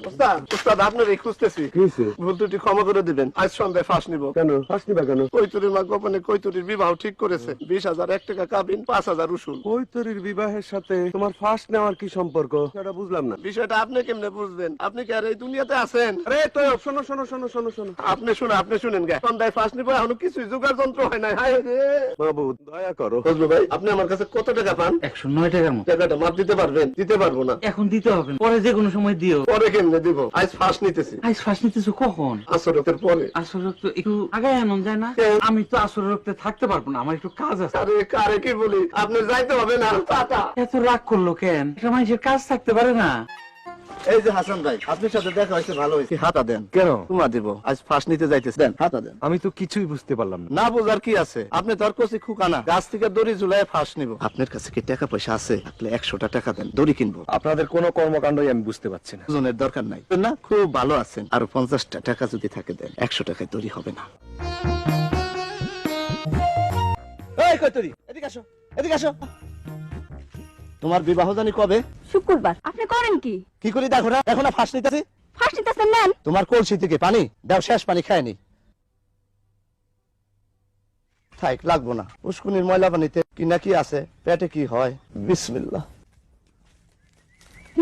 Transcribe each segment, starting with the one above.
ওস্তাদ ওস্তাদ আপনার এই খুঁজতেছি। ভুল ত্রুটি ক্ষমা করে দিবেন। আজ সন্ধ্যায় ফাঁস নিব। কেন ফাঁস নিবা কেন? কৈতুরীর মা গোপনে কৈতুরীর বিবাহ ঠিক করেছে। 20,000 1 টাকা কাবিন, 5,000 উসুল। কৈতরীর বিবাহের সাথে তোমার ফাঁস নেওয়ার কি সম্পর্ক? সেটা বুঝলাম না। বিষয়টা আপনি কেমনে বুঝবেন? আপনি কি আর এই দুনিয়াতে আছেন? আরে তো শোনো শোনো শোনো শোনো শোনো, আপনি শুনেন গে। সন্ধ্যায় ফাঁস নিব, এখনো কিছুই জোগাড় যন্ত্র হয় নাই। হায় রে বাবু দয়া করো। ফজলু ভাই, আপনি আমার কাছে কত টাকা পান? 109 টাকার মতো। টাকাটা মাপ দিতে পারবেন? দিতে পারবো না। এখন দিতে হবে না, পরে যে কোনো সময় দিও। পরে কেমনে দিব? আজ ফাঁস নিতেছি। আজ ফাঁস নিতেছো কখন? আসরের পরে। আসর রক্ত একটু আগে আনন্দ যায় না? আমি তো আসর রক্তে থাকতে পারবো না, আমার একটু কাজ আছে। আরে কারে কি বলি, আপনি যাইতে হবে না। টাটা। এত রাগ করলো কেন? একটা মানুষের কাজ থাকতে পারে না? এই যে হাসান ভাই, আপনার সাথে দেখা হয়েছে, ভালো হয়েছে। হাতা দেন। কেন? তোমার দিব। আজ ফাঁস নিতে যাইতেছে, দেন হাতা দেন। আমি তো কিছুই বুঝতে পারলাম না। না বোঝার কি আছে? আপনি তো আর কচি খুকানা, গাছ থেকে দড়ি ঝুলাই ফাঁস নিব। আপনার কাছে কি টাকা পয়সা আছে? থাকলে 100টা টাকা দেন, দড়ি কিনবো। আপনাদের কোনো কর্মকাণ্ডই আমি বুঝতে পারছি না। ওজনের দরকার নাই না, খুব ভালো আছেন। আর 50টা টাকা যদি থাকে দেন, 100 টাকায় দড়ি হবে না। এই কৈতরী, এদিকে আসো, এদিকে আসো। তোমার বিবাহ জানি কবে? শুক্রবার। আপনি করেন কি? কি করি দেখো না, এখন ফাঁস নিতেছি। ফাঁস নিতেছেন নেন। তোমার কলসি থেকে পানি দাও, শেষ পানি খায়নি। থাক, লাগবো না। উস্কুনির ময়লা পানিতে কি না কি আছে, পেটে কি হয়। বিসমিল্লাহ।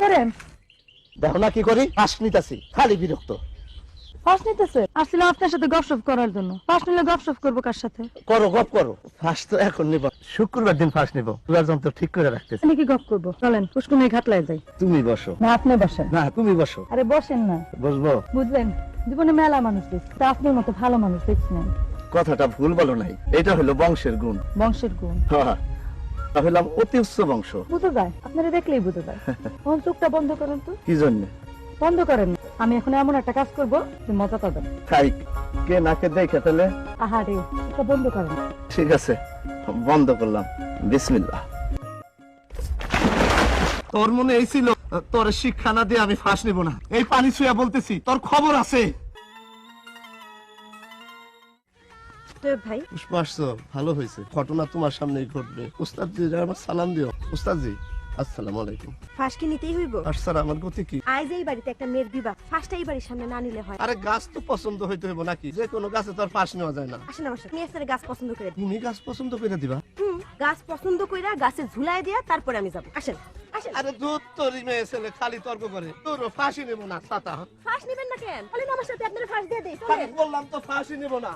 ধরেন। দেখো না কি করি, ফাঁস নিতেছি, খালি বিরক্ত। ফাঁস নিতেছে? আসছিলাম আপনার সাথে গপসপ করার জন্য। ফাঁস নিলে গপসপ করবো কার সাথে? করো, গপ করো। ফাঁস তো এখন নিব, শুক্রবার দিন ফাঁস নিব। তুলার যন্ত্র ঠিক করে রাখতেছি। আমি কি গপ করবো? চলেন পুষ্কুনি ঘাটলায় যাই। তুমি বসো। না আপনি বসেন। না তুমি বসো। আরে বসেন না। বসবো? বুঝলেন, জীবনে মেলা মানুষ দেখছি, তা আপনার মতো ভালো মানুষ দেখছি না। কথাটা ভুল বলো নাই, এটা হলো বংশের গুণ। বংশের গুণ? হ্যাঁ, তাহলে অতি উচ্চ বংশ। বুঝে যায়, আপনারা দেখলেই বুঝে যায়। তখন চোখটা বন্ধ করেন তো। কি জন্য? বন্ধ করেন। আমি এখন এমন একটা কাজ করবো যে মজা পাবেন। খাই কে নাকে দেখে তাহলে। আহারে, এটা বন্ধ করেন। ঠিক আছে, বন্ধ করলাম। বিসমিল্লাহ। তোর মনে এই ছিল তোর শিক্ষা না দিয়ে আমি ফাঁস নিব না? এই পানি ছুঁয়া বলতেছি, তোর খবর আছে। ভাই পুষ্পা আসছো, ভালো হয়েছে। ঘটনা তোমার সামনেই ঘটবে। উস্তাদ জি আমার সালাম দিও। উস্তাদ জি আসসালামু আলাইকুম। ফাঁস কি নিতেই হইব? আর স্যার আমার গতি কি? আজ এই বাড়িতে একটা মেয়ের বিবাহ, ফাঁসটা এই বাড়ির সামনে না নিলে হয়? আরে গাছ তো পছন্দ হইতে হইব নাকি? যে কোনো গাছে তো আর ফাঁস নেওয়া যায় না। আসেন আমার সাথে, আমি একটা গাছ পছন্দ করে দিই। তুমি গাছ পছন্দ করে দিবা? গাছ পছন্দ কইরা গাছে ঝুলাই দিয়া তারপরে আমি যাব। আসেন আসেন। আরে দুধ তোরই মেয়ে ছেলে খালি তর্ক করে। তোর ফাঁসি নেব না ছাতা। ফাঁস নেবেন না কেন? বলেন আমার সাথে, আপনারা ফাঁস দিয়ে দেই। খালি চলেন। বললাম তো ফাঁসি নেব না।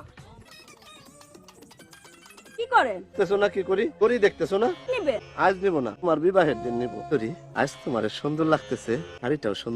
কি করেন? দেখতেছো না কি করি? করি দেখতেছো না? নিবে? আজ নিব না, তোমার বিবাহের দিন নিব। করি আজ তোমার সুন্দর লাগতেছে, শাড়িটাও সুন্দর।